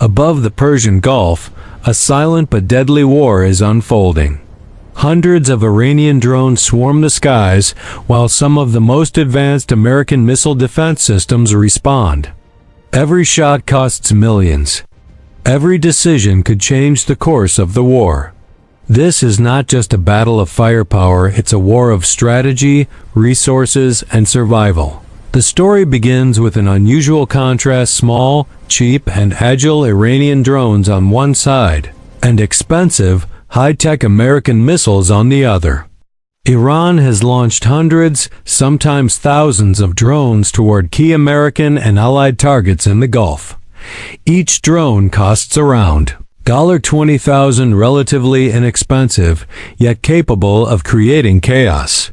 Above the Persian Gulf, a silent but deadly war is unfolding. Hundreds of Iranian drones swarm the skies, while some of the most advanced American missile defense systems respond. Every shot costs millions. Every decision could change the course of the war. This is not just a battle of firepower, it's a war of strategy, resources, and survival. The story begins with an unusual contrast: small, cheap, and agile Iranian drones on one side, and expensive, high-tech American missiles on the other. Iran has launched hundreds, sometimes thousands of drones toward key American and allied targets in the Gulf. Each drone costs around $20,000, relatively inexpensive, yet capable of creating chaos.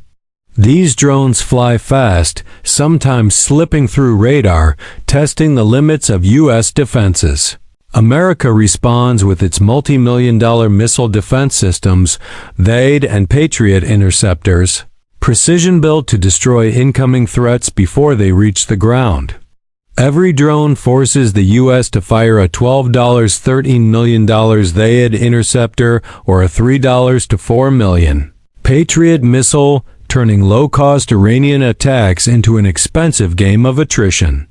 These drones fly fast, sometimes slipping through radar, testing the limits of U.S. defenses. America responds with its multi-million-dollar missile defense systems, THAAD and Patriot interceptors, precision-built to destroy incoming threats before they reach the ground. Every drone forces the U.S. to fire a $13 million THAAD interceptor or a $3 to $4 million Patriot missile, turning low-cost Iranian attacks into an expensive game of attrition.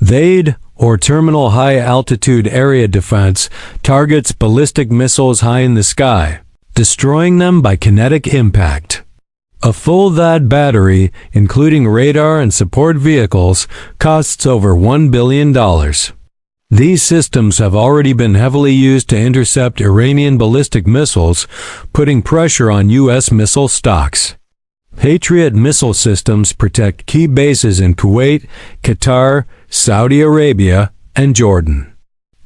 THAAD, or Terminal High Altitude Area Defense, targets ballistic missiles high in the sky, destroying them by kinetic impact. A full THAAD battery, including radar and support vehicles, costs over $1 billion. These systems have already been heavily used to intercept Iranian ballistic missiles, putting pressure on U.S. missile stocks. Patriot missile systems protect key bases in Kuwait, Qatar, Saudi Arabia, and Jordan.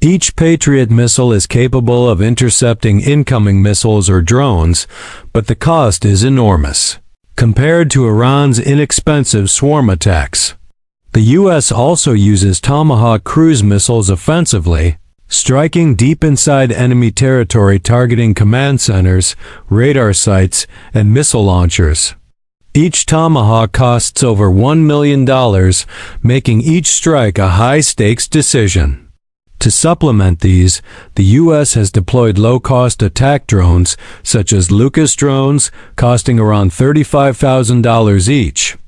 Each Patriot missile is capable of intercepting incoming missiles or drones, but the cost is enormous compared to Iran's inexpensive swarm attacks. The U.S. also uses Tomahawk cruise missiles offensively, striking deep inside enemy territory, targeting command centers, radar sites, and missile launchers. Each Tomahawk costs over $1 million, making each strike a high-stakes decision. To supplement these, the U.S. has deployed low-cost attack drones, such as Lucas drones, costing around $35,000 each.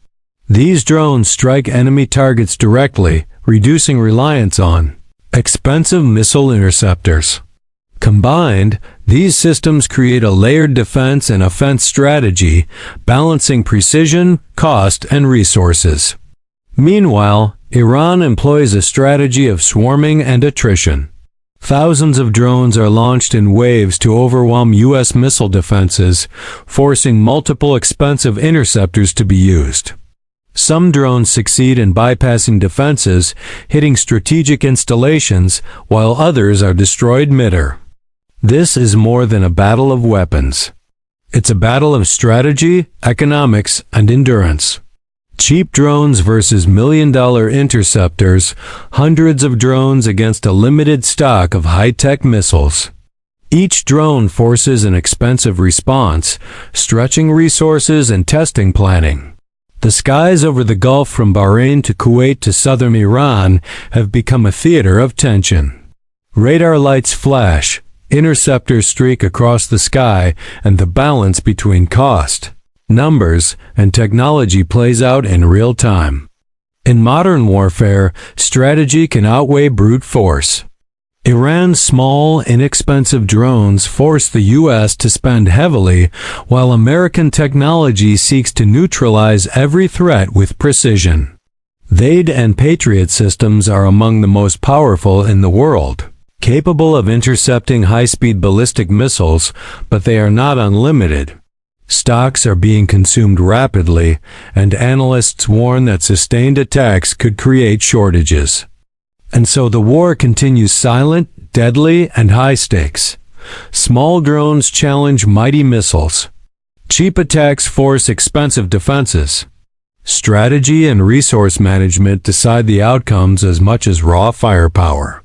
These drones strike enemy targets directly, reducing reliance on expensive missile interceptors. Combined, these systems create a layered defense and offense strategy, balancing precision, cost, and resources. Meanwhile, Iran employs a strategy of swarming and attrition. Thousands of drones are launched in waves to overwhelm U.S. missile defenses, forcing multiple expensive interceptors to be used. Some drones succeed in bypassing defenses, hitting strategic installations, while others are destroyed mid-air. This is more than a battle of weapons. It's a battle of strategy, economics, and endurance. Cheap drones versus million-dollar interceptors, hundreds of drones against a limited stock of high-tech missiles. Each drone forces an expensive response, stretching resources and testing planning. The skies over the Gulf, from Bahrain to Kuwait to southern Iran, have become a theater of tension. Radar lights flash, interceptors streak across the sky, and the balance between cost, numbers, and technology plays out in real time. In modern warfare, strategy can outweigh brute force. Iran's small, inexpensive drones force the U.S. to spend heavily, while American technology seeks to neutralize every threat with precision. THAAD and Patriot systems are among the most powerful in the world, capable of intercepting high-speed ballistic missiles, but they are not unlimited. Stocks are being consumed rapidly, and analysts warn that sustained attacks could create shortages. And so the war continues, silent, deadly, and high stakes. Small drones challenge mighty missiles. Cheap attacks force expensive defenses. Strategy and resource management decide the outcomes as much as raw firepower.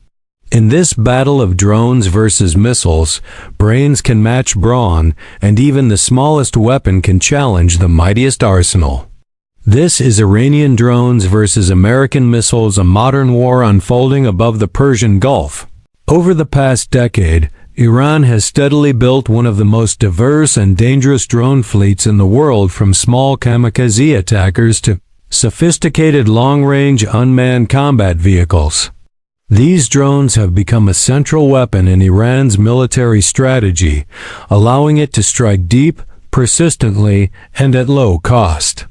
In this battle of drones versus missiles, brains can match brawn, and even the smallest weapon can challenge the mightiest arsenal. This is Iranian drones versus American missiles, a modern war unfolding above the Persian Gulf. Over the past decade, Iran has steadily built one of the most diverse and dangerous drone fleets in the world, from small kamikaze attackers to sophisticated long-range unmanned combat vehicles. These drones have become a central weapon in Iran's military strategy, allowing it to strike deep, persistently, and at low cost.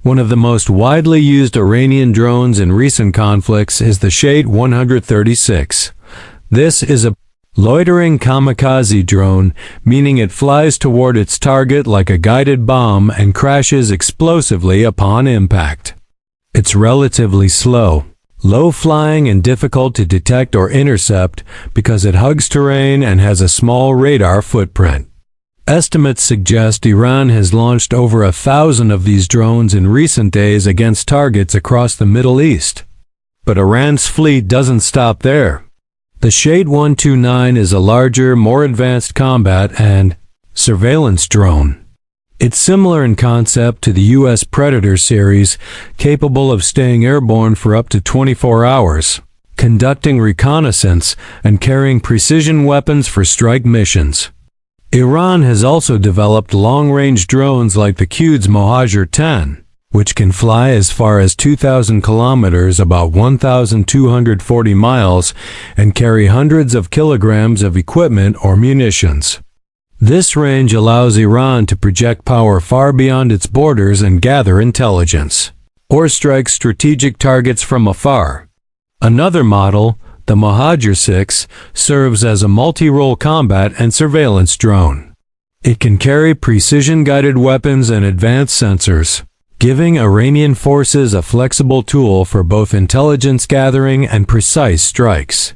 One of the most widely used Iranian drones in recent conflicts is the THAAD 136. This is a loitering kamikaze drone, meaning it flies toward its target like a guided bomb and crashes explosively upon impact. It's relatively slow, low-flying, and difficult to detect or intercept because it hugs terrain and has a small radar footprint. Estimates suggest Iran has launched over 1,000 of these drones in recent days against targets across the Middle East. But Iran's fleet doesn't stop there. The THAAD 129 is a larger, more advanced combat and surveillance drone. It's similar in concept to the U.S. Predator series, capable of staying airborne for up to 24 hours, conducting reconnaissance, and carrying precision weapons for strike missions. Iran has also developed long-range drones like the Quds Mohajer-10, which can fly as far as 2,000 kilometers, about 1,240 miles, and carry hundreds of kilograms of equipment or munitions. This range allows Iran to project power far beyond its borders and gather intelligence, or strike strategic targets from afar. Another model, the Mohajer 6, serves as a multi-role combat and surveillance drone. It can carry precision-guided weapons and advanced sensors, giving Iranian forces a flexible tool for both intelligence gathering and precise strikes.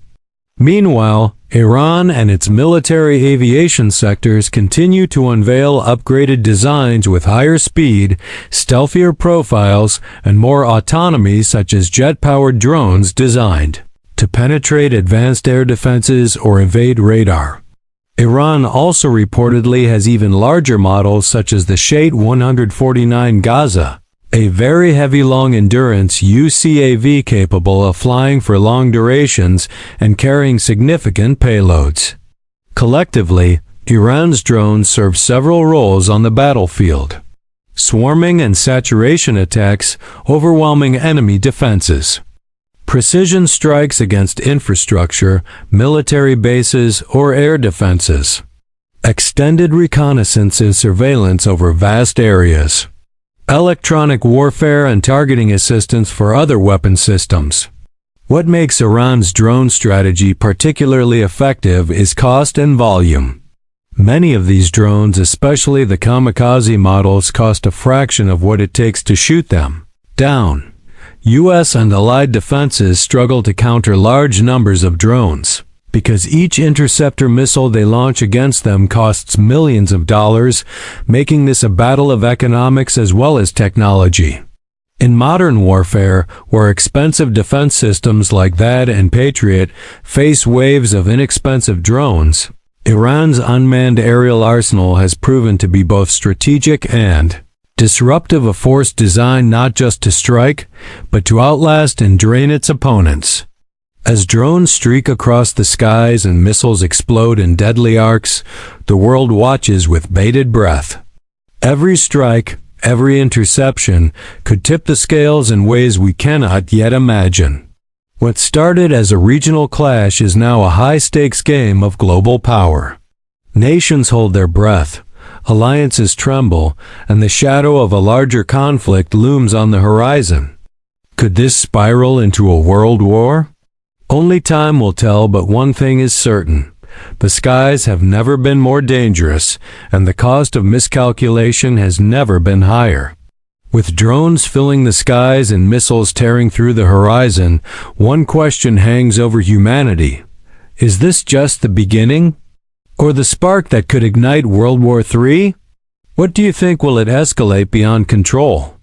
Meanwhile, Iran and its military aviation sectors continue to unveil upgraded designs with higher speed, stealthier profiles, and more autonomy, such as jet-powered drones designed to penetrate advanced air defenses or evade radar. Iran also reportedly has even larger models such as the THAAD 149 Gaza, a very heavy long-endurance UCAV capable of flying for long durations and carrying significant payloads. Collectively, Iran's drones serve several roles on the battlefield: swarming and saturation attacks, overwhelming enemy defenses, precision strikes against infrastructure, military bases, or air defenses, extended reconnaissance and surveillance over vast areas, electronic warfare, and targeting assistance for other weapon systems. What makes Iran's drone strategy particularly effective is cost and volume. Many of these drones, especially the kamikaze models, cost a fraction of what it takes to shoot them down. U.S. and allied defenses struggle to counter large numbers of drones because each interceptor missile they launch against them costs millions of dollars, making this a battle of economics as well as technology. In modern warfare, where expensive defense systems like THAAD and Patriot face waves of inexpensive drones, Iran's unmanned aerial arsenal has proven to be both strategic and disruptive, a force designed not just to strike, but to outlast and drain its opponents. As drones streak across the skies and missiles explode in deadly arcs, the world watches with bated breath. Every strike, every interception, could tip the scales in ways we cannot yet imagine. What started as a regional clash is now a high-stakes game of global power. Nations hold their breath, alliances tremble, and the shadow of a larger conflict looms on the horizon. Could this spiral into a world war? Only time will tell, but one thing is certain: the skies have never been more dangerous, and the cost of miscalculation has never been higher. With drones filling the skies and missiles tearing through the horizon, one question hangs over humanity: is this just the beginning? Or the spark that could ignite World War III? What do you think? Will it escalate beyond control?